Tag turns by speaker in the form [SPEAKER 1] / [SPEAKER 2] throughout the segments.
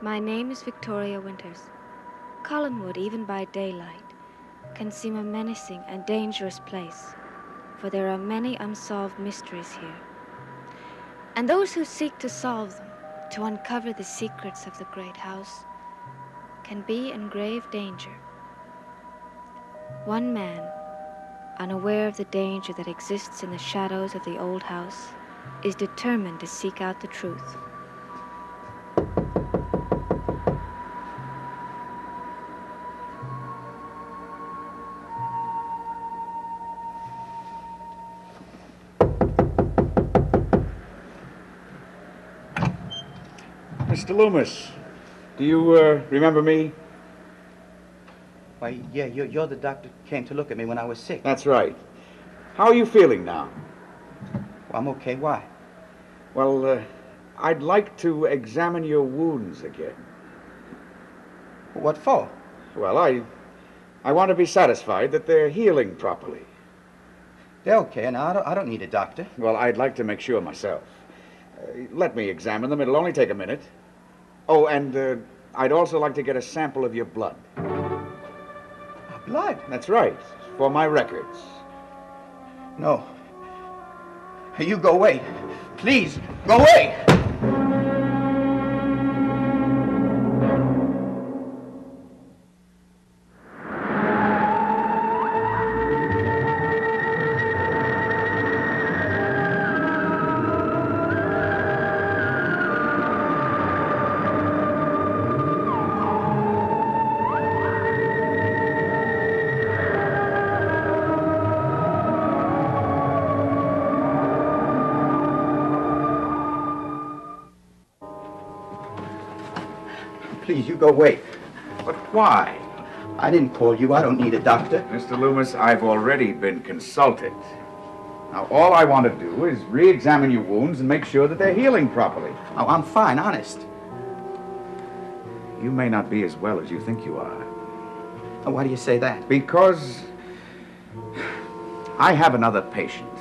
[SPEAKER 1] My name is Victoria Winters. Collinwood, even by daylight, can seem a menacing and dangerous place, for there are many unsolved mysteries here. And those who seek to solve them, to uncover the secrets of the great house, can be in grave danger. One man, unaware of the danger that exists in the shadows of the old house, is determined to seek out the truth.
[SPEAKER 2] Mr. Loomis, do you remember me?
[SPEAKER 3] Why, yeah, you're the doctor who came to look at me when I was sick.
[SPEAKER 2] That's right. How are you feeling now?
[SPEAKER 3] Well, I'm okay. Why?
[SPEAKER 2] Well, I'd like to examine your wounds again.
[SPEAKER 3] What for?
[SPEAKER 2] Well, I want to be satisfied that they're healing properly.
[SPEAKER 3] They're okay, and I don't need a doctor.
[SPEAKER 2] Well, I'd like to make sure myself. Let me examine them. It'll only take a minute. Oh, and I'd also like to get a sample of your blood.
[SPEAKER 3] Blood?
[SPEAKER 2] That's right, for my records.
[SPEAKER 3] No. You go away. Please, go away! Please, you go away.
[SPEAKER 2] But why?
[SPEAKER 3] I didn't call you. I don't need a doctor.
[SPEAKER 2] Mr. Loomis, I've already been consulted. Now, all I want to do is re-examine your wounds and make sure that they're healing properly.
[SPEAKER 3] Oh, I'm fine, honest.
[SPEAKER 2] You may not be as well as you think you are.
[SPEAKER 3] Why do you say that?
[SPEAKER 2] Because I have another patient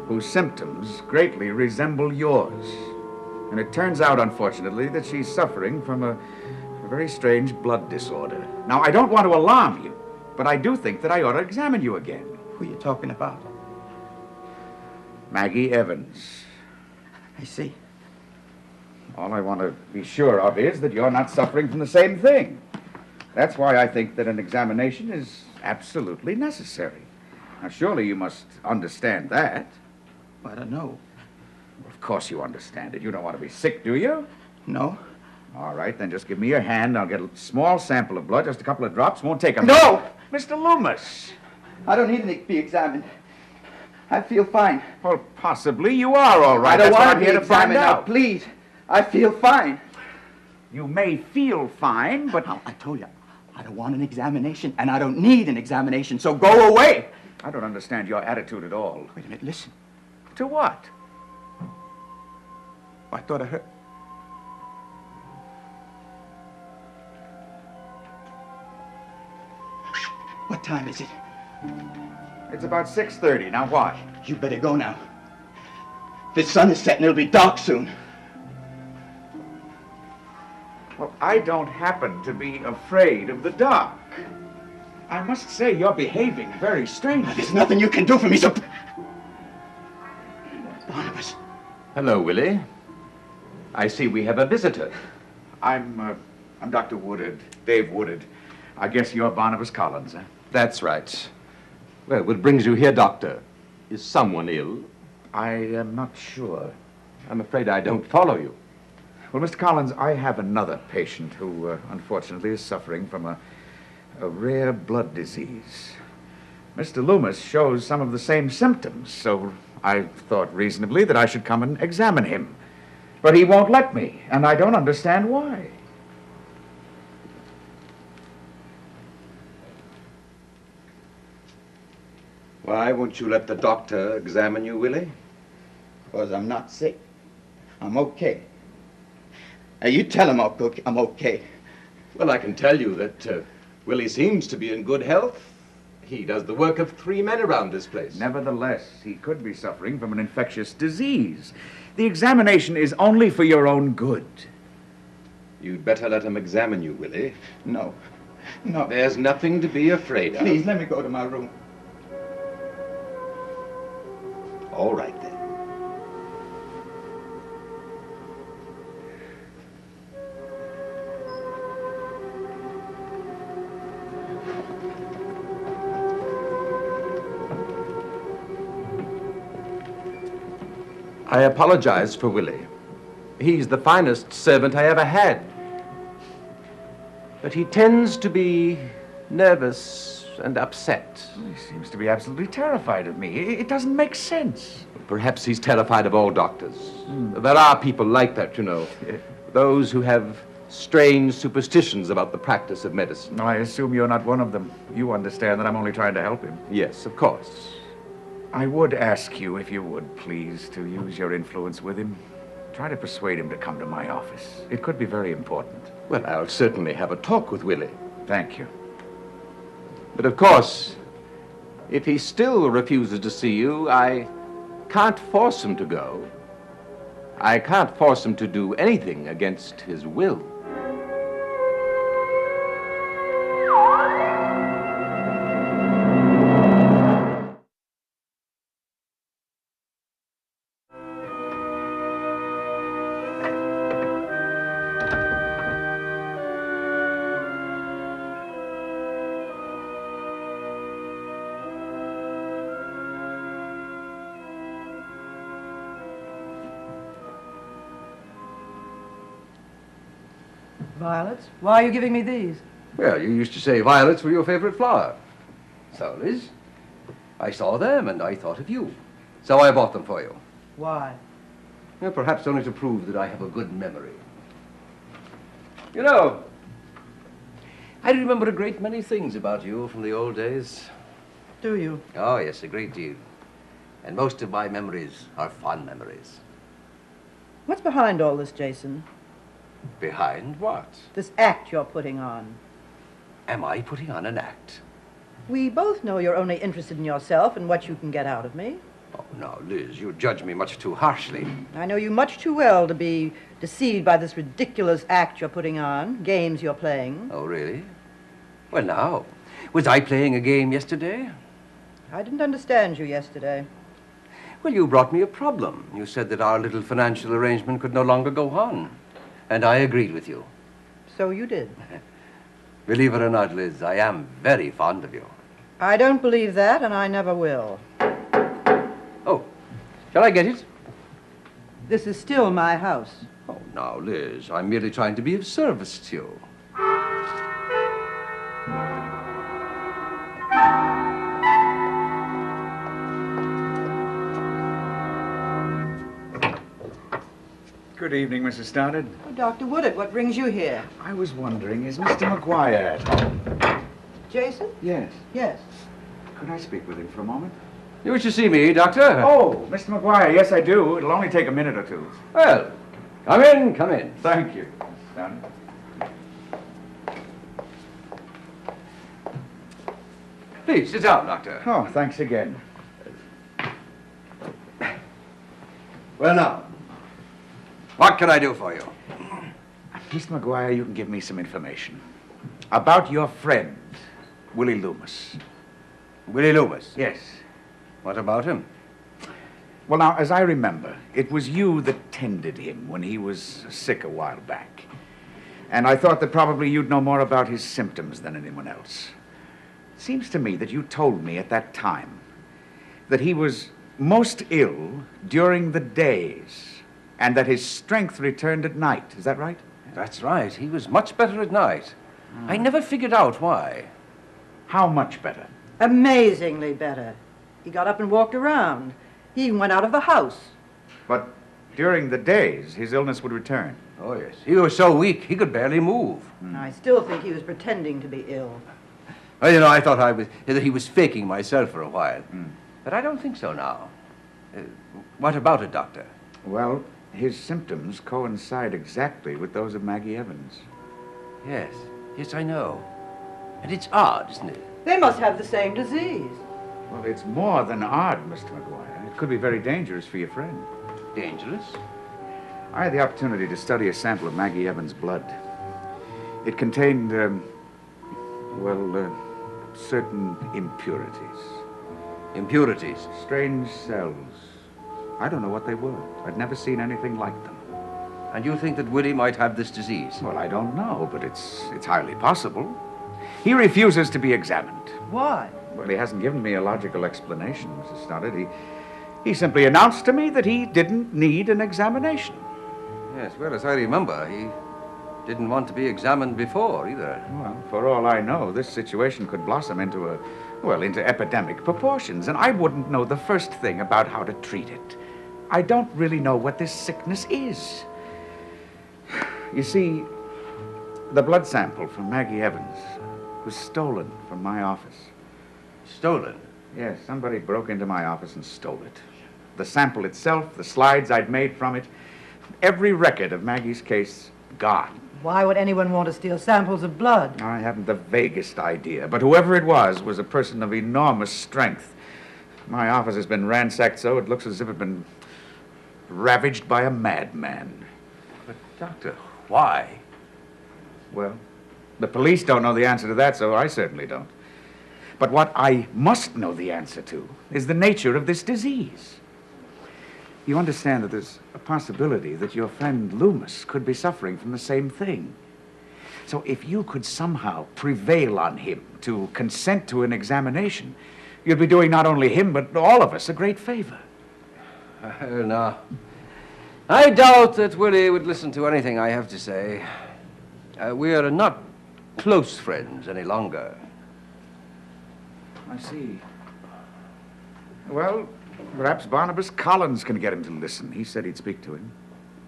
[SPEAKER 2] whose symptoms greatly resemble yours. And it turns out, unfortunately, that she's suffering from a very strange blood disorder. Now, I don't want to alarm you, but I do think that I ought to examine you again.
[SPEAKER 3] Who are you talking about?
[SPEAKER 2] Maggie Evans.
[SPEAKER 3] I see.
[SPEAKER 2] All I want to be sure of is that you're not suffering from the same thing. That's why I think that an examination is absolutely necessary. Now, surely you must understand that.
[SPEAKER 3] I don't know.
[SPEAKER 2] Well, of course you understand it. You don't want to be sick, do you?
[SPEAKER 3] No.
[SPEAKER 2] All right, then just give me your hand. I'll get a small sample of blood, just a couple of drops. Won't take a
[SPEAKER 3] No!
[SPEAKER 2] Mr. Loomis!
[SPEAKER 3] I don't need to be examined. I feel fine.
[SPEAKER 2] Well, possibly you are all right.
[SPEAKER 3] I don't
[SPEAKER 2] That's what
[SPEAKER 3] want
[SPEAKER 2] I'm
[SPEAKER 3] to
[SPEAKER 2] here
[SPEAKER 3] be
[SPEAKER 2] to find
[SPEAKER 3] examined now,
[SPEAKER 2] out.
[SPEAKER 3] please. I feel fine.
[SPEAKER 2] You may feel fine, but...
[SPEAKER 3] I told you, I don't want an examination, and I don't need an examination, so go away.
[SPEAKER 2] I don't understand your attitude at all.
[SPEAKER 3] Wait a minute, listen.
[SPEAKER 2] To what?
[SPEAKER 3] I thought I heard... What time is it?
[SPEAKER 2] It's about 6:30. Now what?
[SPEAKER 3] You better go now. The sun is setting. It'll be dark soon.
[SPEAKER 2] Well, I don't happen to be afraid of the dark. I must say you're behaving very strangely.
[SPEAKER 3] There's nothing you can do for me, so... Barnabas.
[SPEAKER 4] Hello, Willie. I see we have a visitor.
[SPEAKER 2] I'm Dr. Woodard, Dave Woodard. I guess you're Barnabas Collins, eh?
[SPEAKER 4] That's right. Well, what brings you here, Doctor? Is someone ill?
[SPEAKER 2] I am not sure.
[SPEAKER 4] I'm afraid I don't follow you.
[SPEAKER 2] Well, Mr. Collins, I have another patient who, unfortunately, is suffering from a rare blood disease. Mr. Loomis shows some of the same symptoms, so I thought reasonably that I should come and examine him. But he won't let me, and I don't understand why.
[SPEAKER 5] Why won't you let the doctor examine you, Willie?
[SPEAKER 3] Because I'm not sick. I'm okay. You tell him I'm okay.
[SPEAKER 4] Well, I can tell you that Willie seems to be in good health. He does the work of 3 men around this place.
[SPEAKER 2] Nevertheless, he could be suffering from an infectious disease. The examination is only for your own good.
[SPEAKER 4] You'd better let him examine you, Willie.
[SPEAKER 3] No. No.
[SPEAKER 4] There's nothing to be afraid of.
[SPEAKER 3] Please, let me go to my room.
[SPEAKER 4] All right, then. I apologize for Willie. He's the finest servant I ever had. But he tends to be nervous and upset.
[SPEAKER 2] He seems to be absolutely terrified of me. It doesn't make sense.
[SPEAKER 4] Perhaps he's terrified of all doctors. There are people like that, you know. Those who have strange superstitions about the practice of medicine.
[SPEAKER 2] I assume you're not one of them. You understand that I'm only trying to help him.
[SPEAKER 4] Yes, of course.
[SPEAKER 2] I would ask you, if you would, please, to use your influence with him. Try to persuade him to come to my office. It could be very important.
[SPEAKER 4] Well, I'll certainly have a talk with Willie.
[SPEAKER 2] Thank you.
[SPEAKER 4] But of course, if he still refuses to see you, I can't force him to go. I can't force him to do anything against his will.
[SPEAKER 6] Violets? Why are you giving me these?
[SPEAKER 7] Well, you used to say violets were your favorite flower. So, Liz, I saw them and I thought of you. So I bought them for you.
[SPEAKER 6] Why?
[SPEAKER 7] Well, perhaps only to prove that I have a good memory. You know, I remember a great many things about you from the old days.
[SPEAKER 6] Do you?
[SPEAKER 7] Oh, yes, a great deal. And most of my memories are fond memories.
[SPEAKER 6] What's behind all this, Jason?
[SPEAKER 7] Behind what?
[SPEAKER 6] This act you're putting on.
[SPEAKER 7] Am I putting on an act?
[SPEAKER 6] We both know you're only interested in yourself and what you can get out of me.
[SPEAKER 7] Oh, now, Liz, you judge me much too harshly.
[SPEAKER 6] I know you much too well to be deceived by this ridiculous act you're putting on, games you're playing.
[SPEAKER 7] Oh, really? Well, now, was I playing a game yesterday?
[SPEAKER 6] I didn't understand you yesterday.
[SPEAKER 7] Well, you brought me a problem. You said that our little financial arrangement could no longer go on. And I agreed with you.
[SPEAKER 6] So you did.
[SPEAKER 7] Believe it or not, Liz, I am very fond of you.
[SPEAKER 6] I don't believe that, and I never will.
[SPEAKER 7] Oh, shall I get it?
[SPEAKER 6] This is still my house.
[SPEAKER 7] Oh, now, Liz, I'm merely trying to be of service to you.
[SPEAKER 2] Good evening, Mrs. Stoddard.
[SPEAKER 6] Oh, Dr. Woodard, what brings you here?
[SPEAKER 2] I was wondering, is Mr. McGuire at home?
[SPEAKER 6] Jason?
[SPEAKER 2] Yes.
[SPEAKER 6] Yes.
[SPEAKER 2] Could I speak with him for a moment?
[SPEAKER 7] You wish to see me, Doctor?
[SPEAKER 2] Oh, Mr. McGuire, yes, I do. It'll only take a minute or two.
[SPEAKER 7] Well, come in, come in.
[SPEAKER 2] Thank you, Mrs. Stoddard.
[SPEAKER 7] Please, sit down, Doctor.
[SPEAKER 2] Oh, thanks again.
[SPEAKER 7] Well, now, what can I do for you?
[SPEAKER 2] Mr. McGuire, you can give me some information about your friend, Willie Loomis.
[SPEAKER 7] Willie Loomis?
[SPEAKER 2] Yes.
[SPEAKER 7] What about him?
[SPEAKER 2] Well, now, as I remember, it was you that tended him when he was sick a while back. And I thought that probably you'd know more about his symptoms than anyone else. It seems to me that you told me at that time that he was most ill during the days and that his strength returned at night. Is that right?
[SPEAKER 7] That's right. He was much better at night. I never figured out why.
[SPEAKER 2] How much better?
[SPEAKER 6] Amazingly better. He got up and walked around. He even went out of the house.
[SPEAKER 2] But during the days, his illness would return.
[SPEAKER 7] Oh, yes. He was so weak, he could barely move.
[SPEAKER 6] I still think he was pretending to be ill.
[SPEAKER 7] Well, you know, I thought that he was faking myself for a while. But I don't think so now. What about it, Doctor?
[SPEAKER 2] Well, his symptoms coincide exactly with those of Maggie Evans.
[SPEAKER 7] Yes. Yes, I know. And it's odd, isn't it?
[SPEAKER 6] They must have the same disease.
[SPEAKER 2] Well, it's more than odd, Mr. McGuire. It could be very dangerous for your friend.
[SPEAKER 7] Dangerous?
[SPEAKER 2] I had the opportunity to study a sample of Maggie Evans' blood. It contained, certain impurities.
[SPEAKER 7] Impurities?
[SPEAKER 2] Strange cells. I don't know what they were. I'd never seen anything like them.
[SPEAKER 7] And you think that Willie might have this disease?
[SPEAKER 2] Well, I don't know, but it's highly possible. He refuses to be examined.
[SPEAKER 6] Why?
[SPEAKER 2] Well, he hasn't given me a logical explanation, Mrs. Stoddard. He simply announced to me that he didn't need an examination.
[SPEAKER 7] Yes, well, as I remember, he didn't want to be examined before, either.
[SPEAKER 2] Well, for all I know, this situation could blossom into into epidemic proportions, and I wouldn't know the first thing about how to treat it. I don't really know what this sickness is. You see, the blood sample from Maggie Evans was stolen from my office.
[SPEAKER 7] Stolen?
[SPEAKER 2] Yes, somebody broke into my office and stole it. The sample itself, the slides I'd made from it, every record of Maggie's case, gone.
[SPEAKER 6] Why would anyone want to steal samples of blood?
[SPEAKER 2] I haven't the vaguest idea, but whoever it was a person of enormous strength. My office has been ransacked so it looks as if it had been ravaged by a madman.
[SPEAKER 7] But, Doctor, why?
[SPEAKER 2] Well, the police don't know the answer to that, so I certainly don't. But what I must know the answer to is the nature of this disease. You understand that there's a possibility that your friend Loomis could be suffering from the same thing. So if you could somehow prevail on him to consent to an examination, you'd be doing not only him, but all of us a great favor.
[SPEAKER 7] No. I doubt that Willie would listen to anything I have to say. We are not close friends any longer.
[SPEAKER 2] I see. Well, perhaps Barnabas Collins can get him to listen. He said he'd speak to him.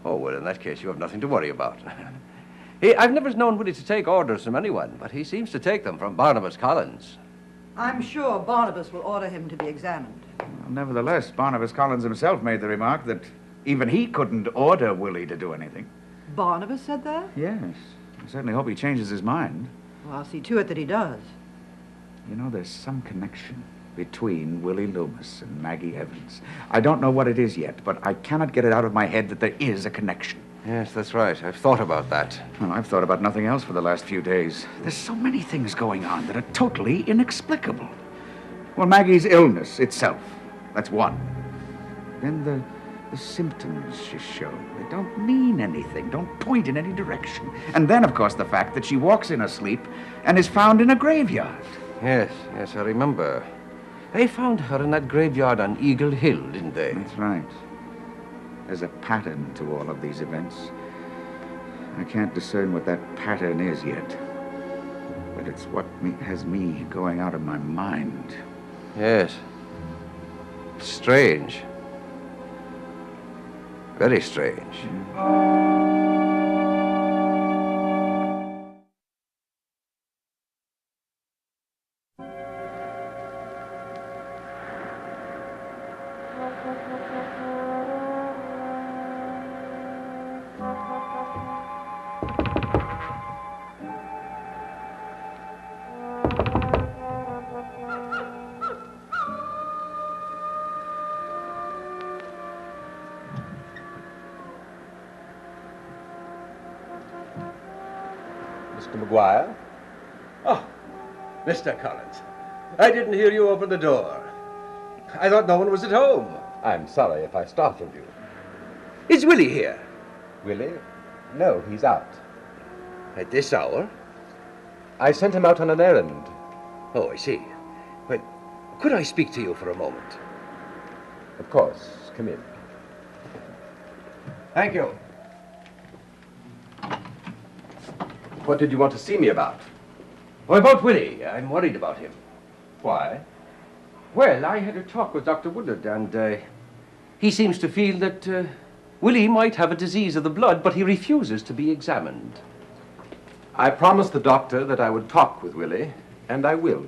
[SPEAKER 7] Oh, well, in that case, you have nothing to worry about. I've never known Willie to take orders from anyone, but he seems to take them from Barnabas Collins.
[SPEAKER 6] I'm sure Barnabas will order him to be examined.
[SPEAKER 2] Well, nevertheless, Barnabas Collins himself made the remark that even he couldn't order Willie to do anything.
[SPEAKER 6] Barnabas said that?
[SPEAKER 2] Yes. I certainly hope he changes his mind.
[SPEAKER 6] Well, I'll see to it that he does.
[SPEAKER 2] You know, there's some connection between Willie Loomis and Maggie Evans. I don't know what it is yet, but I cannot get it out of my head that there is a connection.
[SPEAKER 7] Yes, that's right. I've thought about that.
[SPEAKER 2] Well, I've thought about nothing else for the last few days. There's so many things going on that are totally inexplicable. Well, Maggie's illness itself, that's one. Then the symptoms she showed, they don't mean anything, don't point in any direction. And then, of course, the fact that she walks in her sleep and is found in a graveyard.
[SPEAKER 7] Yes, I remember. They found her in that graveyard on Eagle Hill, didn't they?
[SPEAKER 2] That's right. There's a pattern to all of these events. I can't discern what that pattern is yet. But it's what has me going out of my mind.
[SPEAKER 7] Yes. Strange. Very strange.
[SPEAKER 5] Mr. McGuire?
[SPEAKER 7] Oh, Mr. Collins. I didn't hear you open the door. I thought no one was at home.
[SPEAKER 5] I'm sorry if I startled you.
[SPEAKER 7] Is Willie here?
[SPEAKER 5] Willie? No, he's out.
[SPEAKER 7] At this hour?
[SPEAKER 5] I sent him out on an errand.
[SPEAKER 7] Oh, I see. Well, could I speak to you for a moment?
[SPEAKER 5] Of course. Come in.
[SPEAKER 7] Thank you.
[SPEAKER 5] What did you want to see me about?
[SPEAKER 7] Oh, about Willie. I'm worried about him.
[SPEAKER 5] Why?
[SPEAKER 7] Well, I had a talk with Dr. Woodard, and he seems to feel that Willie might have a disease of the blood, but he refuses to be examined.
[SPEAKER 5] I promised the doctor that I would talk with Willie, and I will.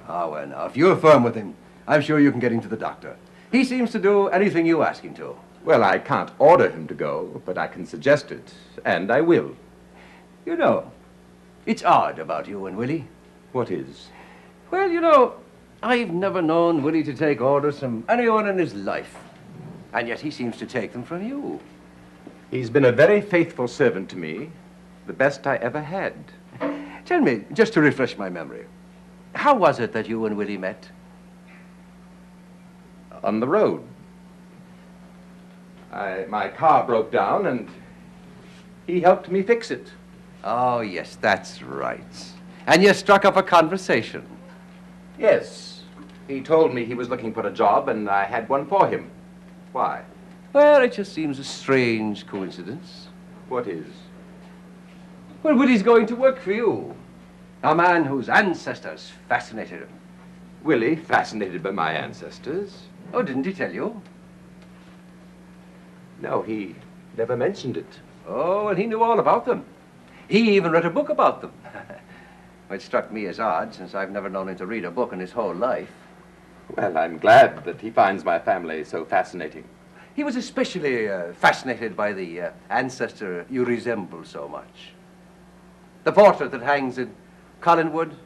[SPEAKER 7] Ah, well, now, if you're firm with him, I'm sure you can get him to the doctor. He seems to do anything you ask him to.
[SPEAKER 5] Well, I can't order him to go, but I can suggest it, and I will.
[SPEAKER 7] You know, it's odd about you and Willie.
[SPEAKER 5] What is?
[SPEAKER 7] Well, you know, I've never known Willie to take orders from anyone in his life. And yet he seems to take them from you.
[SPEAKER 5] He's been a very faithful servant to me, the best I ever had.
[SPEAKER 7] Tell me, just to refresh my memory, how was it that you and Willie met?
[SPEAKER 4] On the road. My car broke down, and he helped me fix it.
[SPEAKER 7] Oh, yes, that's right. And you struck up a conversation.
[SPEAKER 4] Yes. He told me he was looking for a job, and I had one for him. Why?
[SPEAKER 7] Well, it just seems a strange coincidence.
[SPEAKER 4] What is?
[SPEAKER 7] Well, Willie's going to work for you. A man whose ancestors fascinated him.
[SPEAKER 4] Willie, fascinated by my ancestors?
[SPEAKER 7] Oh, didn't he tell you?
[SPEAKER 4] No, he never mentioned it.
[SPEAKER 7] Oh, and he knew all about them. He even read a book about them. Which struck me as odd, since I've never known him to read a book in his whole life.
[SPEAKER 4] Well, I'm glad that he finds my family so fascinating.
[SPEAKER 7] He was especially fascinated by the ancestor you resemble so much. The portrait that hangs in Collinwood,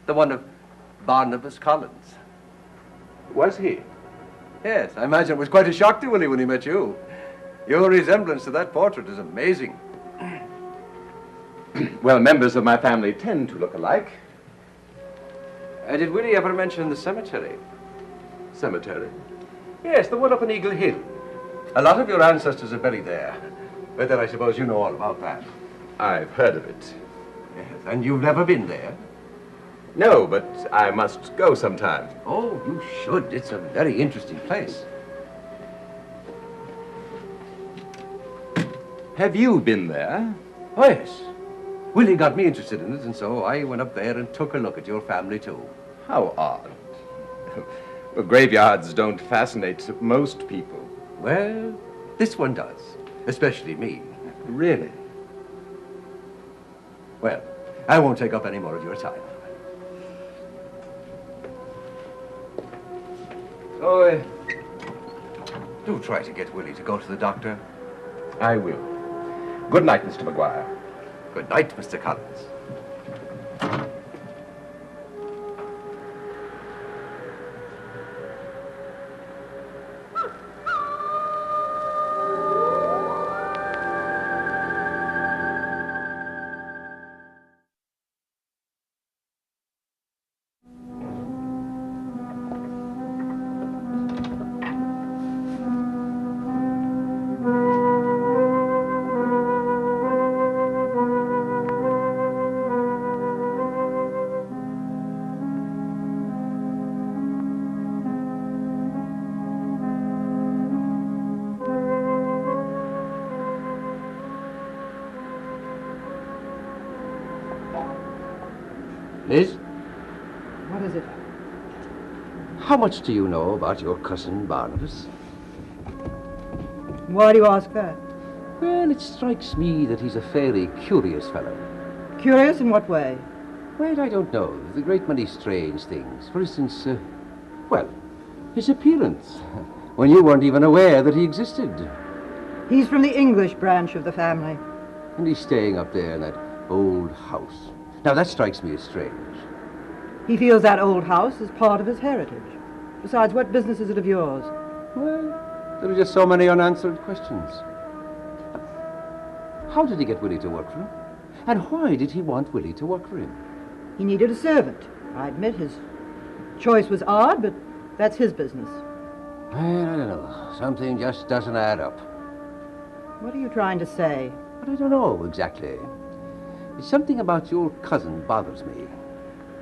[SPEAKER 7] the one of Barnabas Collins.
[SPEAKER 4] Was he?
[SPEAKER 7] Yes, I imagine it was quite a shock to Willie when he met you. Your resemblance to that portrait is amazing.
[SPEAKER 4] Well, members of my family tend to look alike.
[SPEAKER 7] Did Willie ever mention the cemetery?
[SPEAKER 4] Cemetery?
[SPEAKER 7] Yes, the one up on Eagle Hill. A lot of your ancestors are buried there. But then I suppose you know all about that.
[SPEAKER 4] I've heard of it.
[SPEAKER 7] Yes, and you've never been there?
[SPEAKER 4] No, but I must go sometime.
[SPEAKER 7] Oh, you should. It's a very interesting place.
[SPEAKER 4] Have you been there?
[SPEAKER 7] Oh, yes. Willie got me interested in it, and so I went up there and took a look at your family, too.
[SPEAKER 4] How odd. Well, graveyards don't fascinate most people.
[SPEAKER 7] Well, this one does, especially me.
[SPEAKER 4] Really?
[SPEAKER 7] Well, I won't take up any more of your time. So, do try to get Willie to go to the doctor.
[SPEAKER 4] I will. Good night, Mr. McGuire.
[SPEAKER 7] Good night, Mr. Collins. Liz?
[SPEAKER 6] What is it?
[SPEAKER 7] How much do you know about your cousin Barnabas?
[SPEAKER 6] Why do you ask that?
[SPEAKER 7] Well, it strikes me that he's a fairly curious fellow.
[SPEAKER 6] Curious in what way?
[SPEAKER 7] Well, I don't know. There's a great many strange things. For instance, well, his appearance. When you weren't even aware that he existed.
[SPEAKER 6] He's from the English branch of the family.
[SPEAKER 7] And he's staying up there in that old house. Now, that strikes me as strange.
[SPEAKER 6] He feels that old house is part of his heritage. Besides, what business is it of yours?
[SPEAKER 7] Well, there are just so many unanswered questions. How did he get Willie to work for him? And why did he want Willie to work for him?
[SPEAKER 6] He needed a servant. I admit his choice was odd, but that's his business.
[SPEAKER 7] Well, I don't know. Something just doesn't add up.
[SPEAKER 6] What are you trying to say?
[SPEAKER 7] But I don't know exactly. Something about your cousin bothers me.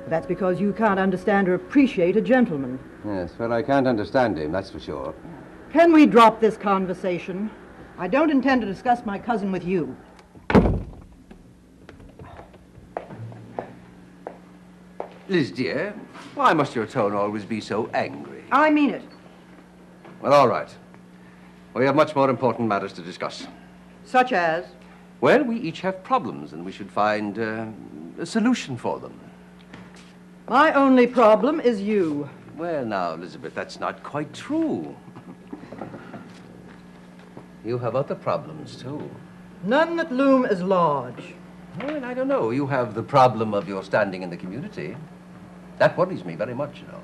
[SPEAKER 6] That's because you can't understand or appreciate a gentleman.
[SPEAKER 7] Yes, well, I can't understand him, that's for sure.
[SPEAKER 6] Can we drop this conversation? I don't intend to discuss my cousin with you.
[SPEAKER 7] Liz, dear, why must your tone always be so angry?
[SPEAKER 6] I mean it.
[SPEAKER 7] Well, all right. We have much more important matters to discuss.
[SPEAKER 6] Such as?
[SPEAKER 7] Well, we each have problems, and we should find a solution for them.
[SPEAKER 6] My only problem is you.
[SPEAKER 7] Well, now, Elizabeth, that's not quite true. You have other problems, too.
[SPEAKER 6] None that loom as large.
[SPEAKER 7] Well, I don't know. You have the problem of your standing in the community. That worries me very much, you know.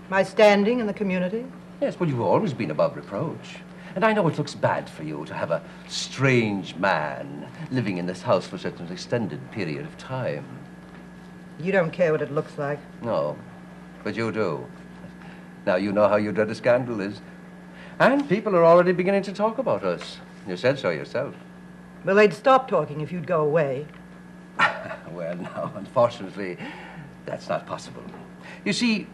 [SPEAKER 6] My standing in the community?
[SPEAKER 7] Yes, well, you've always been above reproach. And I know it looks bad for you to have a strange man living in this house for such an extended period of time.
[SPEAKER 6] You don't care what it looks like.
[SPEAKER 7] No, but you do. Now you know how you dread a scandal is. And people are already beginning to talk about us. You said so yourself.
[SPEAKER 6] Well, they'd stop talking if you'd go away.
[SPEAKER 7] Well, no, unfortunately, that's not possible. You see,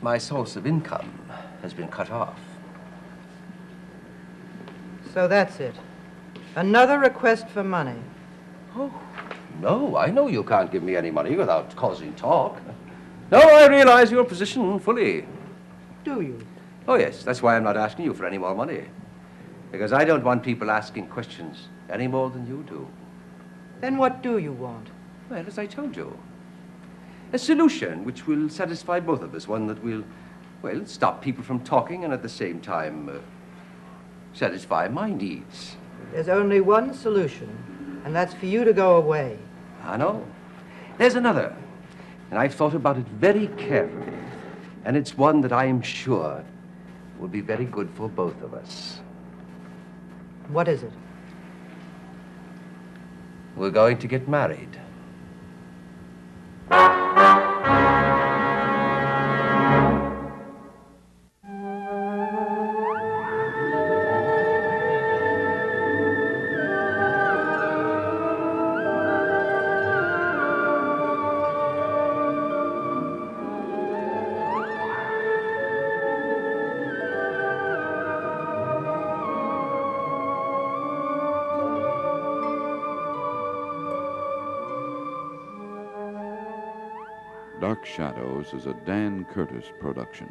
[SPEAKER 7] my source of income has been cut off.
[SPEAKER 6] So that's it. Another request for money.
[SPEAKER 7] Oh, no, I know you can't give me any money without causing talk. No, I realize your position fully.
[SPEAKER 6] Do you?
[SPEAKER 7] Oh, yes, that's why I'm not asking you for any more money. Because I don't want people asking questions any more than you do.
[SPEAKER 6] Then what do you want?
[SPEAKER 7] Well, as I told you, a solution which will satisfy both of us. One that will, well, stop people from talking and at the same time satisfy my needs.
[SPEAKER 6] There's only one solution, and that's for you to go away.
[SPEAKER 7] I know. There's another, and I've thought about it very carefully, and it's one that I am sure will be very good for both of us.
[SPEAKER 6] What is it?
[SPEAKER 7] We're going to get married.
[SPEAKER 8] Dark Shadows is a Dan Curtis production.